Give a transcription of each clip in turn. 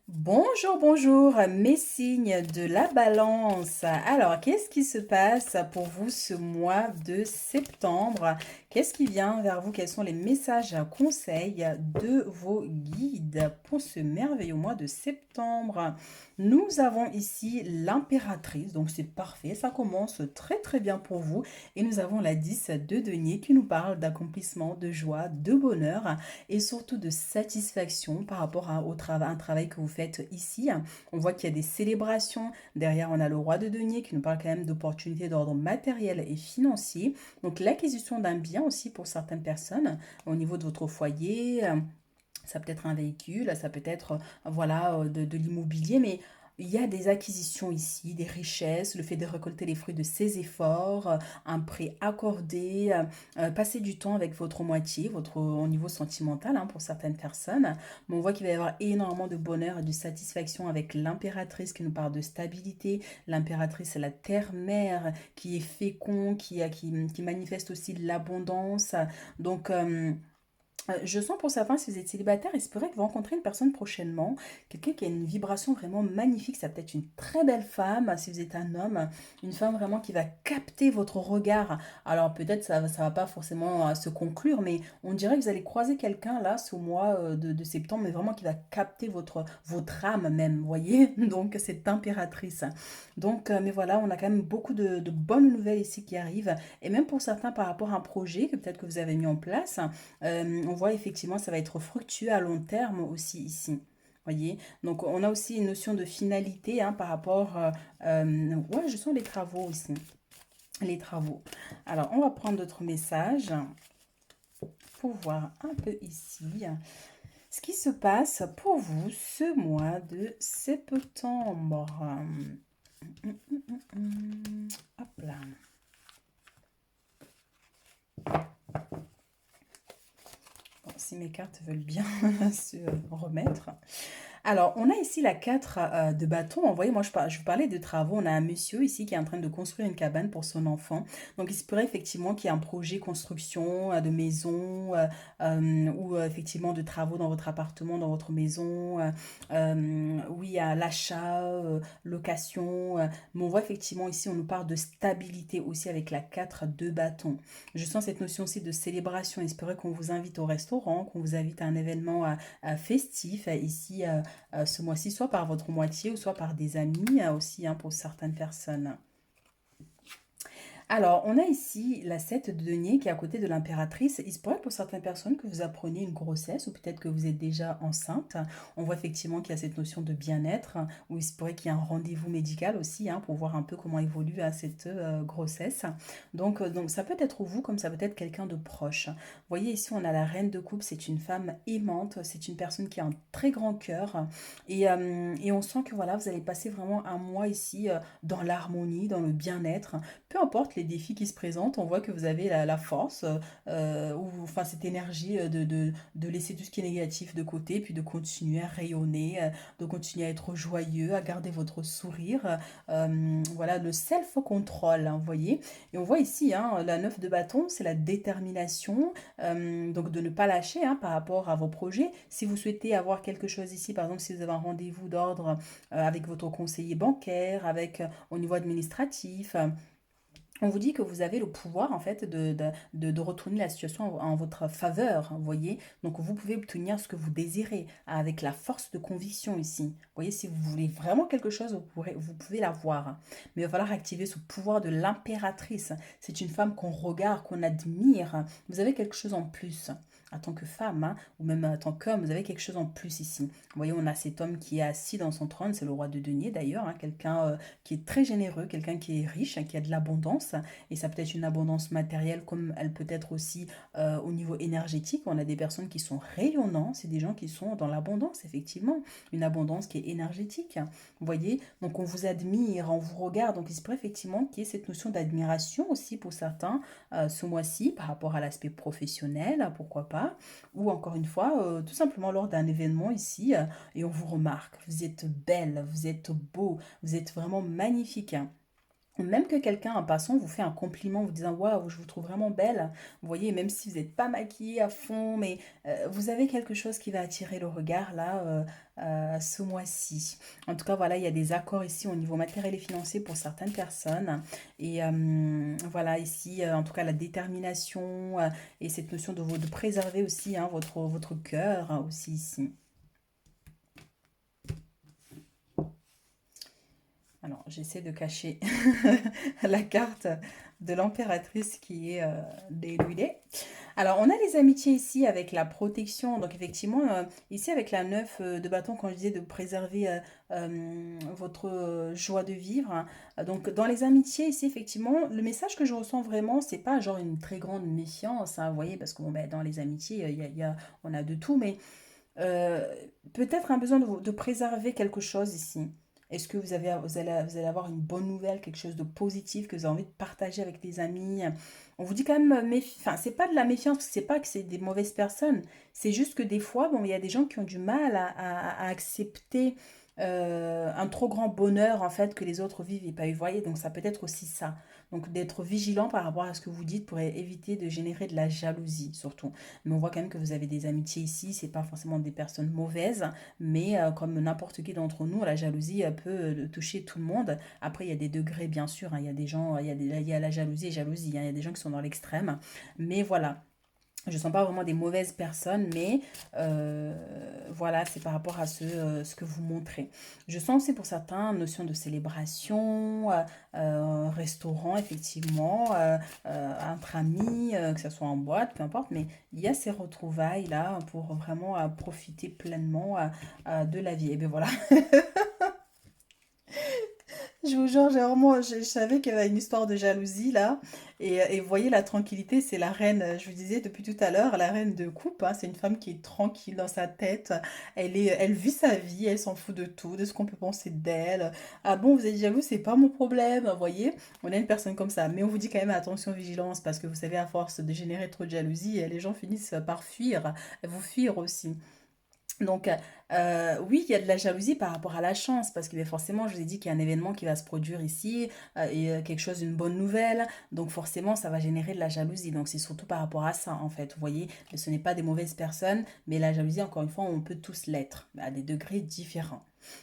Bonjour, bonjour, mes signes de la balance. Alors, qu'est-ce qui se passe pour vous ce mois de septembre? Qu'est-ce qui vient vers vous? Quels sont les messages, conseils de vos guides pour ce merveilleux mois de septembre? Nous avons ici l'impératrice, donc c'est parfait, ça commence très très bien pour vous. Et nous avons la 10 de denier qui nous parle d'accomplissement, de joie, de bonheur et surtout de satisfaction par rapport au travail, un travail que vous faites ici. On voit qu'il y a des célébrations. Derrière, on a le roi de denier qui nous parle quand même d'opportunités d'ordre matériel et financier. Donc l'acquisition d'un bien aussi pour certaines personnes au niveau de votre foyer. Ça peut être un véhicule, ça peut être voilà, de l'immobilier, mais il y a des acquisitions ici, des richesses, le fait de récolter les fruits de ses efforts, un prêt accordé, passer du temps avec votre moitié, au niveau sentimental pour certaines personnes. Mais on voit qu'il va y avoir énormément de bonheur et de satisfaction avec l'impératrice qui nous parle de stabilité. L'impératrice, c'est la terre-mère qui est fécond, qui manifeste aussi l'abondance. Donc, je sens pour certains, si vous êtes célibataire, il se pourrait que vous rencontrez une personne prochainement, quelqu'un qui a une vibration vraiment magnifique, ça peut être une très belle femme, si vous êtes un homme, une femme vraiment qui va capter votre regard. Alors peut-être ça va pas forcément se conclure, mais on dirait que vous allez croiser quelqu'un là ce mois de septembre, mais vraiment qui va capter votre âme même, vous voyez? Donc cette impératrice. Donc, mais voilà, on a quand même beaucoup de bonnes nouvelles ici qui arrivent, et même pour certains par rapport à un projet que peut-être que vous avez mis en place. On voit effectivement ça va être fructueux à long terme aussi ici. Voyez? Donc on a aussi une notion de finalité par rapport... ouais, je sens les travaux aussi. Les travaux. Alors, on va prendre d'autres messages pour voir un peu ici ce qui se passe pour vous ce mois de septembre. Hop là. Bon, si mes cartes veulent bien se remettre. Alors, on a ici la 4 de bâton. Vous voyez, moi, je vous parlais de travaux. On a un monsieur ici qui est en train de construire une cabane pour son enfant. Donc, il se pourrait effectivement qu'il y ait un projet construction de maison ou effectivement de travaux dans votre appartement, dans votre maison. Oui, à l'achat, location. Mais on voit effectivement ici, on nous parle de stabilité aussi avec la 4 de bâton. Je sens cette notion aussi de célébration. Il se pourrait qu'on vous invite au restaurant, qu'on vous invite à un événement festif ici ce mois-ci, soit par votre moitié ou soit par des amis aussi pour certaines personnes. Alors, on a ici la 7 de denier qui est à côté de l'impératrice. Il se pourrait pour certaines personnes que vous appreniez une grossesse ou peut-être que vous êtes déjà enceinte. On voit effectivement qu'il y a cette notion de bien-être ou il se pourrait qu'il y ait un rendez-vous médical aussi pour voir un peu comment évolue cette grossesse. Donc, ça peut être vous comme ça peut être quelqu'un de proche. Vous voyez ici, on a la reine de coupe. C'est une femme aimante. C'est une personne qui a un très grand cœur. Et on sent que voilà, vous allez passer vraiment un mois ici dans l'harmonie, dans le bien-être. Peu importe les défis qui se présentent, on voit que vous avez la force, ou enfin cette énergie de laisser tout ce qui est négatif de côté, puis de continuer à rayonner, de continuer à être joyeux, à garder votre sourire. Voilà, le self-control, vous voyez. Et on voit ici, la 9 de bâton, c'est la détermination, donc de ne pas lâcher par rapport à vos projets. Si vous souhaitez avoir quelque chose ici, par exemple, si vous avez un rendez-vous d'ordre avec votre conseiller bancaire, avec au niveau administratif, on vous dit que vous avez le pouvoir en fait de retourner la situation en votre faveur, vous voyez. Donc vous pouvez obtenir ce que vous désirez avec la force de conviction ici. Vous voyez, si vous voulez vraiment quelque chose, vous pouvez l'avoir. Mais il va falloir activer ce pouvoir de l'impératrice. C'est une femme qu'on regarde, qu'on admire. Vous avez quelque chose en plus. En tant que femme, ou même en tant qu'homme, vous avez quelque chose en plus ici. Vous voyez, on a cet homme qui est assis dans son trône, c'est le roi de denier d'ailleurs, quelqu'un qui est très généreux, quelqu'un qui est riche, qui a de l'abondance. Et ça peut être une abondance matérielle comme elle peut être aussi au niveau énergétique. On a des personnes qui sont rayonnantes, c'est des gens qui sont dans l'abondance, effectivement. Une abondance qui est énergétique. Vous voyez, donc on vous admire, on vous regarde. Donc il se pourrait effectivement qu'il y ait cette notion d'admiration aussi pour certains ce mois-ci par rapport à l'aspect professionnel, pourquoi pas. Ou encore une fois, tout simplement lors d'un événement ici, et on vous remarque. Vous êtes belle, vous êtes beau, vous êtes vraiment magnifique. Ou même que quelqu'un en passant vous fait un compliment en vous disant waouh, je vous trouve vraiment belle. Vous voyez, même si vous n'êtes pas maquillée à fond, mais vous avez quelque chose qui va attirer le regard là ce mois-ci. En tout cas, voilà, il y a des accords ici au niveau matériel et financier pour certaines personnes. Et voilà, ici, en tout cas, la détermination et cette notion de préserver aussi hein, votre cœur hein, aussi ici. Alors, j'essaie de cacher la carte de l'impératrice qui est dénudée. Alors, on a les amitiés ici avec la protection. Donc, effectivement, ici avec la 9 de bâton, quand je disais de préserver votre joie de vivre. Hein. Donc, dans les amitiés ici, effectivement, le message que je ressens vraiment, c'est pas genre une très grande méfiance, hein, vous voyez, parce que bon, ben, dans les amitiés, on a de tout, mais euh, peut-être un besoin de préserver quelque chose ici. Est-ce que vous allez avoir une bonne nouvelle, quelque chose de positif que vous avez envie de partager avec des amis? On vous dit quand même, enfin, c'est pas de la méfiance, parce que c'est pas que c'est des mauvaises personnes. C'est juste que des fois, bon, il y a des gens qui ont du mal à accepter un trop grand bonheur, en fait, que les autres vivent et pas eux. Vous voyez, donc ça peut être aussi ça. Donc d'être vigilant par rapport à ce que vous dites pour éviter de générer de la jalousie, surtout. Mais on voit quand même que vous avez des amitiés ici, c'est pas forcément des personnes mauvaises, mais comme n'importe qui d'entre nous, la jalousie peut toucher tout le monde. Après, il y a des degrés, bien sûr, hein. Il y a des gens, il y a la jalousie et jalousie, hein. Il y a des gens qui sont dans l'extrême. Mais voilà, je sens pas vraiment des mauvaises personnes, mais voilà, c'est par rapport à ce que vous montrez. Je sens aussi pour certains notion de célébration, restaurant, effectivement, entre amis, que ce soit en boîte, peu importe, mais il y a ces retrouvailles-là pour vraiment profiter pleinement de la vie. Et bien voilà, je vous jure, j'ai vraiment, je savais qu'il y avait une histoire de jalousie là. Et vous voyez, la tranquillité, c'est la reine, je vous disais depuis tout à l'heure, la reine de coupe. Hein, c'est une femme qui est tranquille dans sa tête. Elle vit sa vie, elle s'en fout de tout, de ce qu'on peut penser d'elle. Ah bon, vous êtes jaloux, c'est pas mon problème. Vous voyez, on a une personne comme ça. Mais on vous dit quand même attention, vigilance, parce que vous savez, à force de générer trop de jalousie, les gens finissent par fuir, vous fuir aussi. Donc, oui, il y a de la jalousie par rapport à la chance, parce que ben, forcément, je vous ai dit qu'il y a un événement qui va se produire ici, et quelque chose, une bonne nouvelle, donc forcément, ça va générer de la jalousie. Donc, c'est surtout par rapport à ça, en fait. Vous voyez, ce n'est pas des mauvaises personnes, mais la jalousie, encore une fois, on peut tous l'être, à des degrés différents.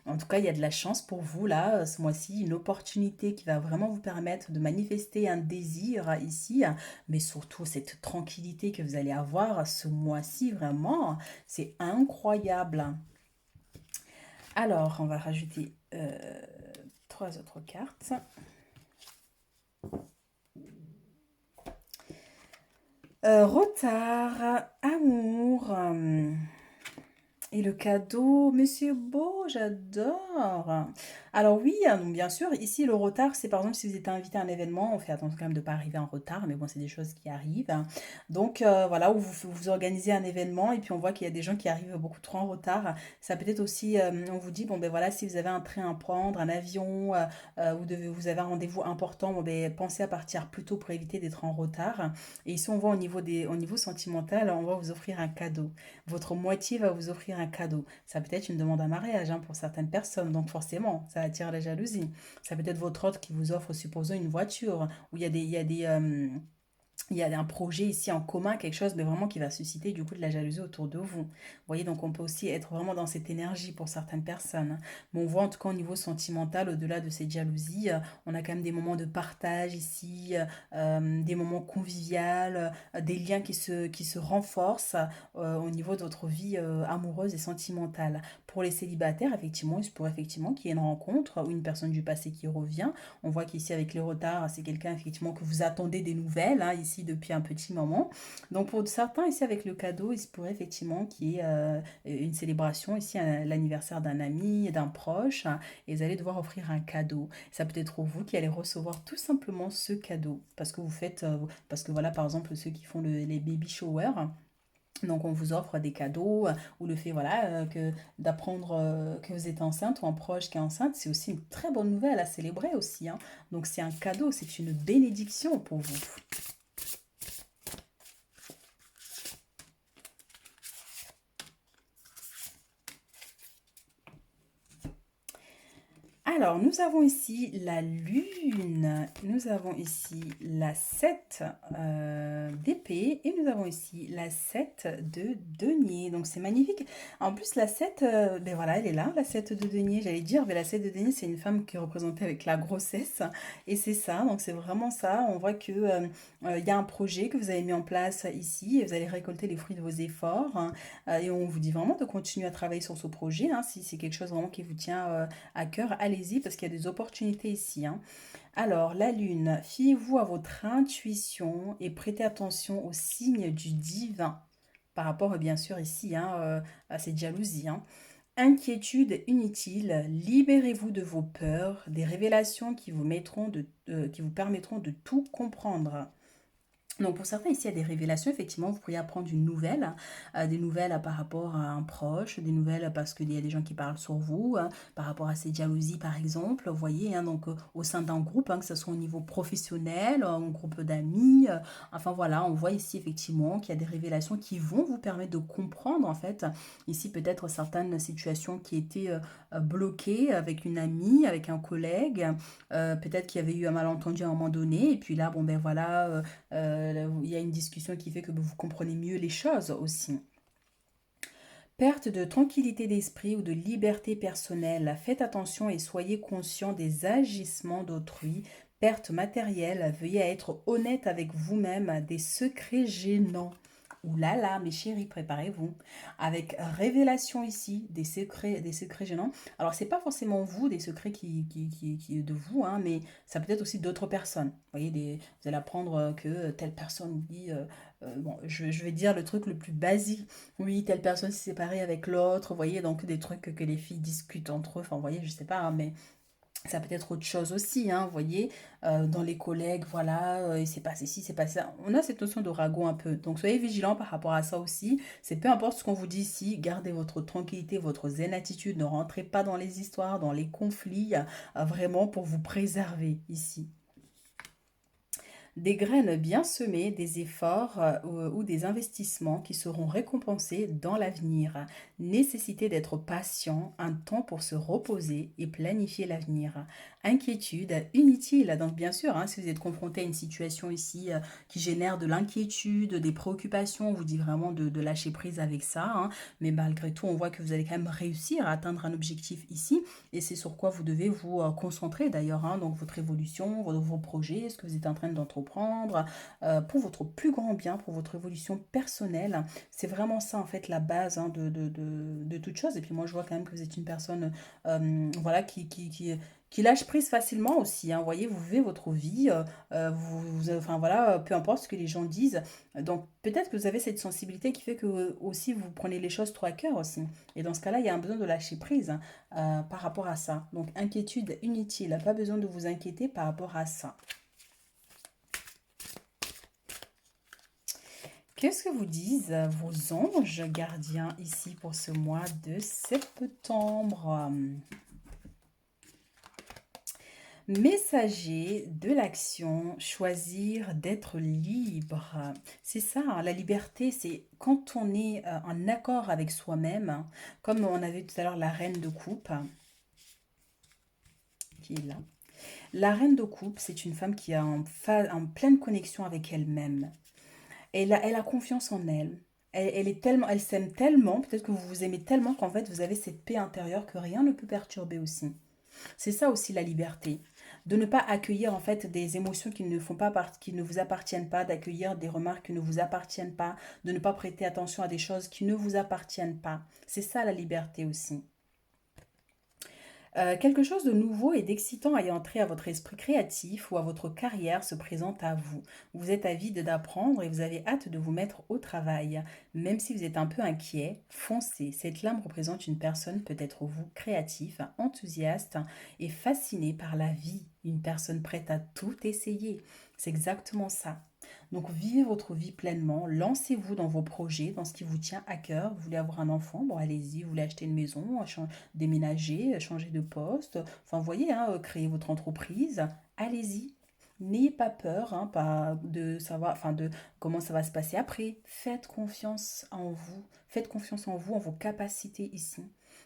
En tout cas, il y a de la chance pour vous, là, ce mois-ci, une opportunité qui va vraiment vous permettre de manifester un désir ici, mais surtout cette tranquillité que vous allez avoir ce mois-ci, vraiment. C'est incroyable. Alors, on va rajouter trois autres cartes. Retard, amour. Et le cadeau, Monsieur Beau, j'adore. Alors oui, bien sûr, ici le retard, c'est par exemple si vous êtes invité à un événement, on fait attention quand même de ne pas arriver en retard, mais bon, c'est des choses qui arrivent. Donc voilà, où vous organisez un événement et puis on voit qu'il y a des gens qui arrivent beaucoup trop en retard. Ça peut être aussi, on vous dit, bon ben voilà, si vous avez un train à prendre, un avion, vous avez un rendez-vous important, bon ben pensez à partir plus tôt pour éviter d'être en retard. Et ici on voit au niveau sentimental, on va vous offrir un cadeau. Votre moitié va vous offrir un cadeau. Ça peut être une demande en mariage hein, pour certaines personnes, donc forcément, ça attire la jalousie. Ça peut être votre autre qui vous offre, supposons, une voiture, où il y a un projet ici en commun, quelque chose mais vraiment qui va susciter du coup de la jalousie autour de vous. Vous voyez, donc on peut aussi être vraiment dans cette énergie pour certaines personnes. Mais on voit en tout cas au niveau sentimental, au-delà de cette jalousie, on a quand même des moments de partage ici, des moments conviviaux, des liens qui se renforcent au niveau de votre vie amoureuse et sentimentale. Pour les célibataires, effectivement, il se pourrait effectivement qu'il y ait une rencontre ou une personne du passé qui revient. On voit qu'ici avec les retards, c'est quelqu'un effectivement que vous attendez des nouvelles, hein, ici depuis un petit moment. Donc pour certains, ici avec le cadeau, il se pourrait effectivement qu'il y ait une célébration, ici l'anniversaire d'un ami, d'un proche, hein, et vous allez devoir offrir un cadeau. Ça peut être vous qui allez recevoir tout simplement ce cadeau, parce que vous faites, parce que voilà par exemple ceux qui font les baby showers, donc on vous offre des cadeaux ou le fait voilà que d'apprendre que vous êtes enceinte ou un proche qui est enceinte, c'est aussi une très bonne nouvelle à célébrer aussi. Hein. Donc c'est un cadeau, c'est une bénédiction pour vous. Alors, nous avons ici la lune, nous avons ici la 7 d'épée et nous avons ici la 7 de denier. Donc, c'est magnifique. En plus, la 7, ben voilà, elle est là, la 7 de denier. J'allais dire, mais la 7 de denier, c'est une femme qui est représentée avec la grossesse. Et c'est ça, donc c'est vraiment ça. On voit que il y a un projet que vous avez mis en place ici et vous allez récolter les fruits de vos efforts, hein. Et on vous dit vraiment de continuer à travailler sur ce projet, hein, si c'est quelque chose vraiment qui vous tient à cœur, allez-y parce qu'il y a des opportunités ici, hein. Alors, la lune, fiez-vous à votre intuition et prêtez attention aux signes du divin par rapport, bien sûr, ici, hein, à cette jalousie, hein. Inquiétude inutile, libérez-vous de vos peurs, des révélations qui vous permettront de tout comprendre. Donc pour certains ici, il y a des révélations, effectivement, vous pourriez apprendre une nouvelle, des nouvelles par rapport à un proche, des nouvelles parce qu'il y a des gens qui parlent sur vous, par rapport à ces jalousies par exemple, vous voyez, hein, donc au sein d'un groupe, hein, que ce soit au niveau professionnel, un groupe d'amis, enfin voilà, on voit ici effectivement qu'il y a des révélations qui vont vous permettre de comprendre en fait, ici peut-être certaines situations qui étaient bloquées avec une amie, avec un collègue, peut-être qu'il y avait eu un malentendu à un moment donné, et puis là, bon ben voilà, il y a une discussion qui fait que vous comprenez mieux les choses aussi. Perte de tranquillité d'esprit ou de liberté personnelle. Faites attention et soyez conscient des agissements d'autrui. Perte matérielle. Veuillez être honnête avec vous-même. Des secrets gênants. Ouh là là, mes chéris, préparez-vous. Avec révélation ici, des secrets gênants. Alors, c'est pas forcément vous, des secrets qui de vous, hein, mais ça peut être aussi d'autres personnes. Vous voyez, vous allez apprendre que telle personne dit, bon, je vais dire le truc le plus basique. Oui, telle personne s'est séparée avec l'autre. Vous voyez, donc des trucs que les filles discutent entre eux. Enfin, vous voyez, je sais pas, hein, mais ça peut être autre chose aussi, hein, vous voyez, dans les collègues, voilà, il s'est passé ci, c'est passé ça. On a cette notion de ragot un peu. Donc soyez vigilants par rapport à ça aussi. C'est peu importe ce qu'on vous dit ici, gardez votre tranquillité, votre zen attitude, ne rentrez pas dans les histoires, dans les conflits, vraiment pour vous préserver ici. Des graines bien semées, des efforts ou des investissements qui seront récompensés dans l'avenir. Nécessité d'être patient, un temps pour se reposer et planifier l'avenir. Inquiétude inutile. Donc bien sûr, hein, si vous êtes confronté à une situation ici qui génère de l'inquiétude, des préoccupations, on vous dit vraiment de lâcher prise avec ça, hein. Mais malgré tout, on voit que vous allez quand même réussir à atteindre un objectif ici. Et c'est sur quoi vous devez vous concentrer d'ailleurs, hein, donc votre évolution, vos projets, ce que vous êtes en train d'entreprendre, pour votre plus grand bien, pour votre évolution personnelle. C'est vraiment ça en fait la base, hein, de toute chose. Et puis moi je vois quand même que vous êtes une personne voilà, qui lâche prise facilement aussi, hein. Vous voyez, vous vivez votre vie, enfin voilà, peu importe ce que les gens disent. Donc peut-être que vous avez cette sensibilité qui fait que aussi vous prenez les choses trop à cœur aussi. Et dans ce cas-là, il y a un besoin de lâcher prise, hein, par rapport à ça. Donc inquiétude inutile, pas besoin de vous inquiéter par rapport à ça. Qu'est-ce que vous disent vos anges gardiens ici pour ce mois de septembre? Messager de l'action, choisir d'être libre. C'est ça, hein, la liberté, c'est quand on est en accord avec soi-même, hein, comme on avait tout à l'heure la reine de coupe, qui est là. La reine de coupe, c'est une femme qui est en pleine connexion avec elle-même. Elle a confiance en elle. Elle est tellement, elle s'aime tellement, peut-être que vous vous aimez tellement qu'en fait vous avez cette paix intérieure que rien ne peut perturber aussi. C'est ça aussi la liberté. De ne pas accueillir en fait des émotions qui ne font pas qui ne vous appartiennent pas, d'accueillir des remarques qui ne vous appartiennent pas, de ne pas prêter attention à des choses qui ne vous appartiennent pas. C'est ça la liberté aussi. Quelque chose de nouveau et d'excitant ayant trait à votre esprit créatif ou à votre carrière se présente à vous. Vous êtes avide d'apprendre et vous avez hâte de vous mettre au travail. Même si vous êtes un peu inquiet, foncez. Cette lame représente une personne, peut-être vous, créatif, enthousiaste et fasciné par la vie. Une personne prête à tout essayer. C'est exactement ça. Donc vivez votre vie pleinement, lancez-vous dans vos projets, dans ce qui vous tient à cœur. Vous voulez avoir un enfant, bon allez-y, vous voulez acheter une maison, déménager, changer de poste, enfin vous voyez, hein, créer votre entreprise, allez-y. N'ayez pas peur, hein, pas de savoir, enfin de comment ça va se passer après. Faites confiance en vous. Faites confiance en vous, en vos capacités ici.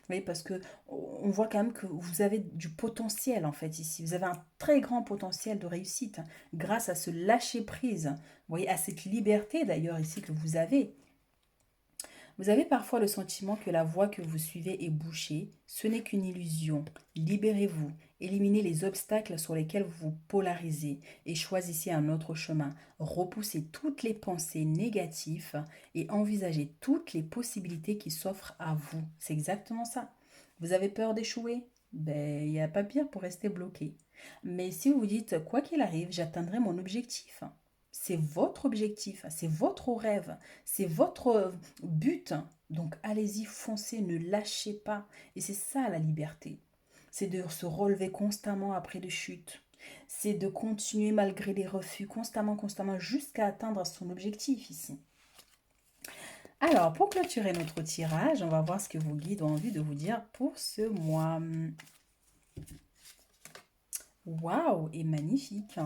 voyez, parce que on voit quand même que vous avez du potentiel en fait ici. Vous avez un très grand potentiel de réussite grâce à ce lâcher-prise. Vous voyez, à cette liberté d'ailleurs ici que vous avez. Vous avez parfois le sentiment que la voie que vous suivez est bouchée. Ce n'est qu'une illusion. Libérez-vous. Éliminez les obstacles sur lesquels vous vous polarisez et choisissez un autre chemin. Repoussez toutes les pensées négatives et envisagez toutes les possibilités qui s'offrent à vous. C'est exactement ça. Vous avez peur d'échouer? Ben, il n'y a pas pire pour rester bloqué. Mais si vous vous dites, quoi qu'il arrive, j'atteindrai mon objectif. C'est votre objectif, c'est votre rêve, c'est votre but. Donc allez-y, foncez, ne lâchez pas. Et c'est ça la liberté. C'est de se relever constamment après des chutes. C'est de continuer malgré les refus, constamment, constamment, jusqu'à atteindre son objectif ici. Alors, pour clôturer notre tirage, on va voir ce que vos guides ont envie de vous dire pour ce mois. Waouh, et magnifique.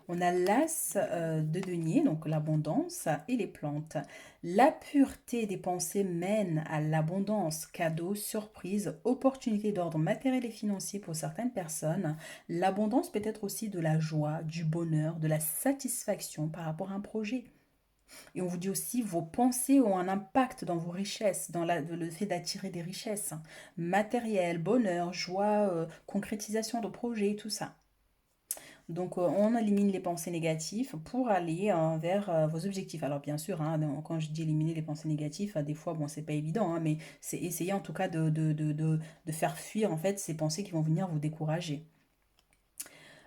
On a l'as de denier, donc l'abondance et les plantes. La pureté des pensées mène à l'abondance, cadeaux, surprises, opportunités d'ordre matériel et financier pour certaines personnes. L'abondance peut être aussi de la joie, du bonheur, de la satisfaction par rapport à un projet. Et on vous dit aussi, vos pensées ont un impact dans vos richesses, dans le fait d'attirer des richesses, matériel, bonheur, joie, concrétisation de projets, tout ça. Donc, on élimine les pensées négatives pour aller vers vos objectifs. Alors, bien sûr, hein, quand je dis éliminer les pensées négatives, des fois, bon, c'est pas évident, hein, mais c'est essayer en tout cas de faire fuir en fait ces pensées qui vont venir vous décourager.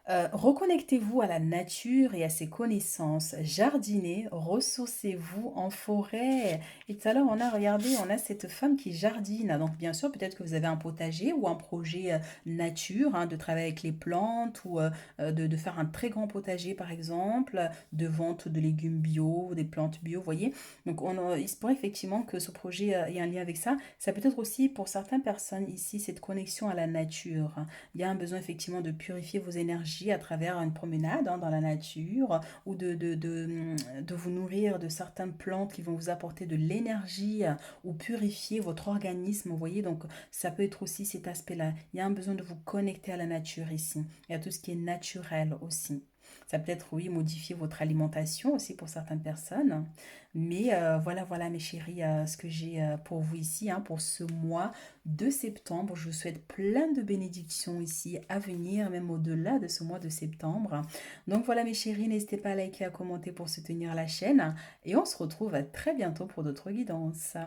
Reconnectez-vous à la nature et à ses connaissances. Jardinez, ressourcez-vous en forêt. Et tout à l'heure, on a regardé, on a cette femme qui jardine. Donc, bien sûr, peut-être que vous avez un potager ou un projet nature, hein, de travailler avec les plantes ou de faire un très grand potager, par exemple, de vente de légumes bio, des plantes bio, vous voyez. Donc, il se pourrait effectivement que ce projet ait un lien avec ça. Ça peut être aussi pour certaines personnes ici, cette connexion à la nature. Il y a un besoin effectivement de purifier vos énergies à travers une promenade dans la nature ou de vous nourrir de certaines plantes qui vont vous apporter de l'énergie ou purifier votre organisme. Vous voyez, donc ça peut être aussi cet aspect-là. Il y a un besoin de vous connecter à la nature ici et à tout ce qui est naturel aussi. Ça peut être, oui, modifier votre alimentation aussi pour certaines personnes. Mais voilà, voilà mes chéris, ce que j'ai pour vous ici, hein, pour ce mois de septembre. Je vous souhaite plein de bénédictions ici à venir, même au-delà de ce mois de septembre. Donc voilà mes chéris, n'hésitez pas à liker, à commenter pour soutenir la chaîne. Et on se retrouve très bientôt pour d'autres guidances.